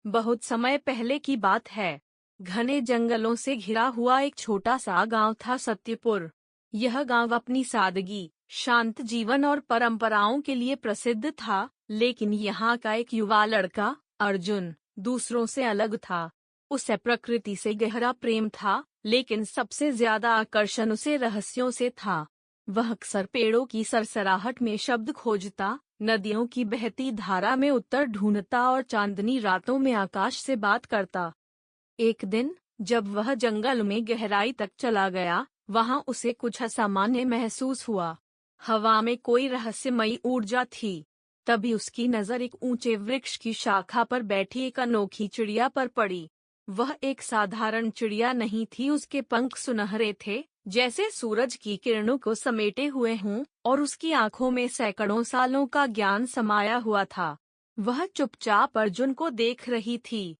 बहुत समय पहले की बात है। घने जंगलों से घिरा हुआ एक छोटा सा गांव था सत्यपुर। यह गांव अपनी सादगी, शांत जीवन और परंपराओं के लिए प्रसिद्ध था, लेकिन यहाँ का एक युवा लड़का, अर्जुन, दूसरों से अलग था। उसे प्रकृति से गहरा प्रेम था, लेकिन सबसे ज्यादा आकर्षण उसे रहस्यों से था। वह अक्सर पेड़ों की सरसराहट में शब्द खोजता, नदियों की बहती धारा में उत्तर ढूंढता और चांदनी रातों में आकाश से बात करता। एक दिन, जब वह जंगल में गहराई तक चला गया, वहां उसे कुछ असामान्य महसूस हुआ। हवा में कोई रहस्यमयी ऊर्जा थी। तभी उसकी नजर एक ऊंचे वृक्ष की शाखा पर बैठी एक अनोखी चिड़िया पर पड़ी। वह एक साधारण चिड़िया नहीं थी, उसके पंख सुनहरे थे, जैसे सूरज की किरणों को समेटे हुए हों, और उसकी आंखों में सैकड़ों सालों का ज्ञान समाया हुआ था। वह चुपचाप अर्जुन को देख रही थी।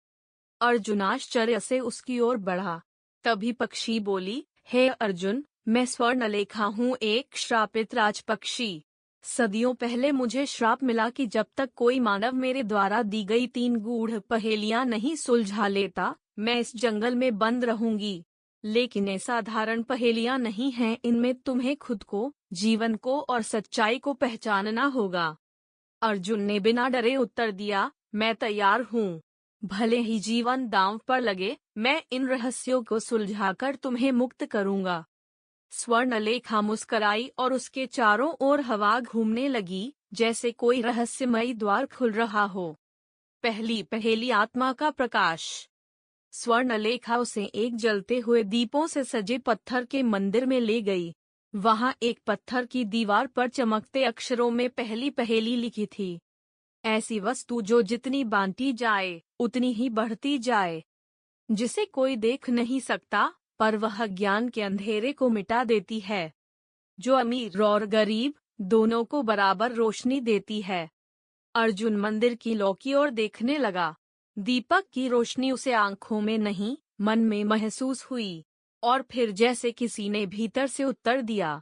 अर्जुन आश्चर्य से उसकी ओर बढ़ा। तभी पक्षी बोली, हे अर्जुन, मैं स्वर्णलेखा हूँ, एक श्रापित राजपक्षी। सदियों पहले मुझे श्राप मिला कि जब तक कोई मानव मेरे द्वारा दी गई 3 गूढ़ पहेलियां नहीं सुलझा लेता, मैं इस जंगल में बंद रहूंगी। लेकिन ये साधारण पहेलियां नहीं हैं, इनमें तुम्हें खुद को, जीवन को और सच्चाई को पहचानना होगा। अर्जुन ने बिना डरे उत्तर दिया, मैं तैयार हूँ। भले ही जीवन दांव पर लगे, मैं इन रहस्यों को सुलझाकर तुम्हें मुक्त करूंगा। स्वर्णलेखा मुस्कराई और उसके चारों ओर हवा घूमने लगी, जैसे कोई रहस्यमयी द्वार खुल रहा हो। पहली पहेली, आत्मा का प्रकाश। स्वर्णलेखा उसे एक जलते हुए दीपों से सजे पत्थर के मंदिर में ले गई। वहां एक पत्थर की दीवार पर चमकते अक्षरों में पहली पहेली लिखी थी। ऐसी वस्तु जो जितनी बांटी जाए, उतनी ही बढ़ती जाए, जिसे कोई देख नहीं सकता, पर वह ज्ञान के अंधेरे को मिटा देती है, जो अमीर और गरीब दोनों को बराबर रोशनी देती है। अर्जुन मंदिर की लौ की ओर देखने लगा। दीपक की रोशनी उसे आंखों में नहीं, मन में महसूस हुई, और फिर जैसे किसी ने भीतर से उत्तर दिया,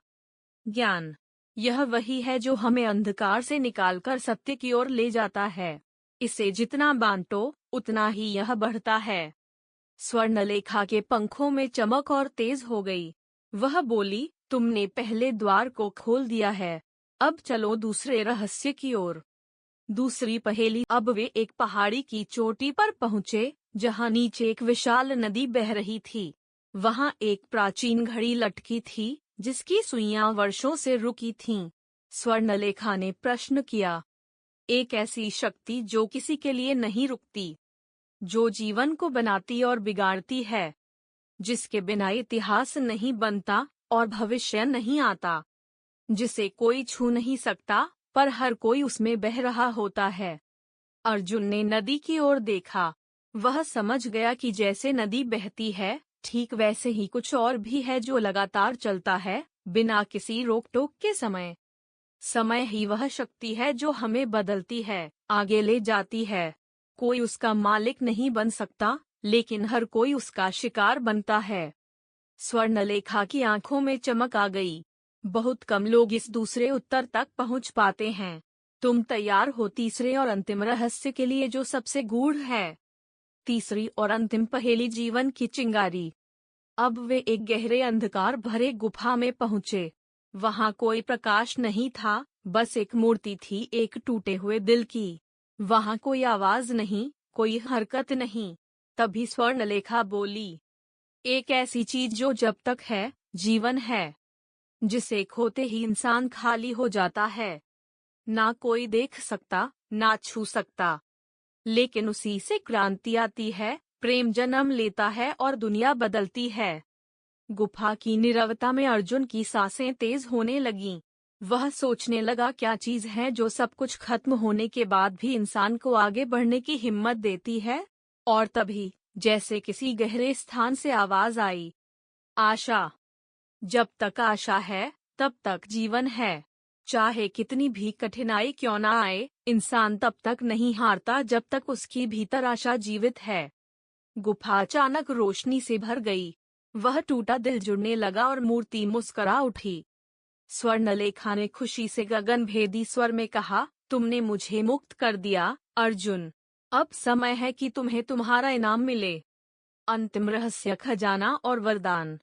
ज्ञान, यह वही है जो हमें अंधकार से निकालकर सत्य की ओर ले जाता है। इसे जितना बांटो, उतना ही यह बढ़ता है। स्वर्णलेखा के पंखों में चमक और तेज हो गई। वह बोली, तुमने पहले द्वार को खोल दिया है, अब चलो दूसरे रहस्य की ओर। दूसरी पहेली। अब वे एक पहाड़ी की चोटी पर पहुँचे, जहाँ नीचे एक विशाल नदी बह रही थी। वहाँ एक प्राचीन घड़ी लटकी थी, जिसकी सुइयां वर्षों से रुकी थीं। स्वर्णलेखा ने प्रश्न किया, एक ऐसी शक्ति जो किसी के लिए नहीं रुकती, जो जीवन को बनाती और बिगाड़ती है, जिसके बिना इतिहास नहीं बनता और भविष्य नहीं आता, जिसे कोई छू नहीं सकता, पर हर कोई उसमें बह रहा होता है। अर्जुन ने नदी की ओर देखा। वह समझ गया कि जैसे नदी बहती है, ठीक वैसे ही कुछ और भी है जो लगातार चलता है, बिना किसी रोक टोक के। समय ही वह शक्ति है जो हमें बदलती है, आगे ले जाती है। कोई उसका मालिक नहीं बन सकता, लेकिन हर कोई उसका शिकार बनता है। स्वर्णलेखा की आंखों में चमक आ गई। बहुत कम लोग इस दूसरे उत्तर तक पहुंच पाते हैं। तुम तैयार हो तीसरे और अंतिम रहस्य के लिए, जो सबसे गूढ़ है? तीसरी और अंतिम पहेली, जीवन की चिंगारी। अब वे एक गहरे अंधकार भरे गुफा में पहुंचे। वहां कोई प्रकाश नहीं था, बस एक मूर्ति थी, एक टूटे हुए दिल की। वहां कोई आवाज नहीं, कोई हरकत नहीं। तभी स्वर्णलेखा बोली, एक ऐसी चीज जो जब तक है, जीवन है, जिसे खोते ही इंसान खाली हो जाता है। ना कोई देख सकता, ना छू सकता, लेकिन उसी से क्रांति आती है, प्रेम जन्म लेता है और दुनिया बदलती है। गुफा की नीरवता में अर्जुन की सांसें तेज होने लगीं। वह सोचने लगा, क्या चीज है जो सब कुछ खत्म होने के बाद भी इंसान को आगे बढ़ने की हिम्मत देती है? और तभी, जैसे किसी गहरे स्थान से आवाज आई, आशा। जब तक आशा है, तब तक जीवन है। चाहे कितनी भी कठिनाई क्यों ना आए, इंसान तब तक नहीं हारता जब तक उसकी भीतर आशा जीवित है। गुफा अचानक रोशनी से भर गई। वह टूटा दिल जुड़ने लगा और मूर्ति मुस्करा उठी। स्वर्णलेखा ने खुशी से गगनभेदी स्वर में कहा, तुमने मुझे मुक्त कर दिया, अर्जुन। अब समय है कि तुम्हें तुम्हारा इनाम मिले। अंतिम रहस्य, खजाना और वरदान।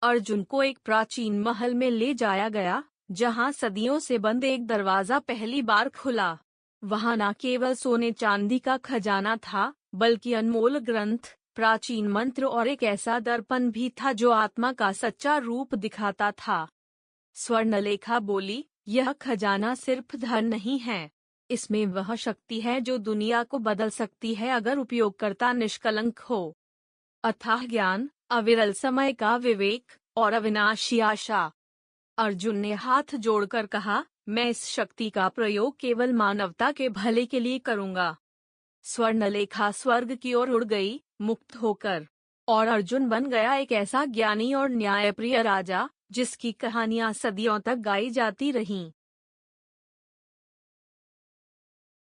अर्जुन को एक प्राचीन महल में ले जाया गया, जहां सदियों से बंद एक दरवाजा पहली बार खुला। वहां न केवल सोने चांदी का खजाना था, बल्कि अनमोल ग्रंथ, प्राचीन मंत्र और एक ऐसा दर्पण भी था जो आत्मा का सच्चा रूप दिखाता था। स्वर्णलेखा बोली, यह खजाना सिर्फ धन नहीं है, इसमें वह शक्ति है जो दुनिया को बदल सकती है अगर उपयोगकर्ता निष्कलंक हो। अथाह ज्ञान, अविरल समय का विवेक और अविनाशी आशा। अर्जुन ने हाथ जोड़कर कहा, मैं इस शक्ति का प्रयोग केवल मानवता के भले के लिए करूंगा। स्वर्णलेखा स्वर्ग की ओर उड़ गई, मुक्त होकर, और अर्जुन बन गया एक ऐसा ज्ञानी और न्यायप्रिय राजा, जिसकी कहानियां सदियों तक गाई जाती रहीं।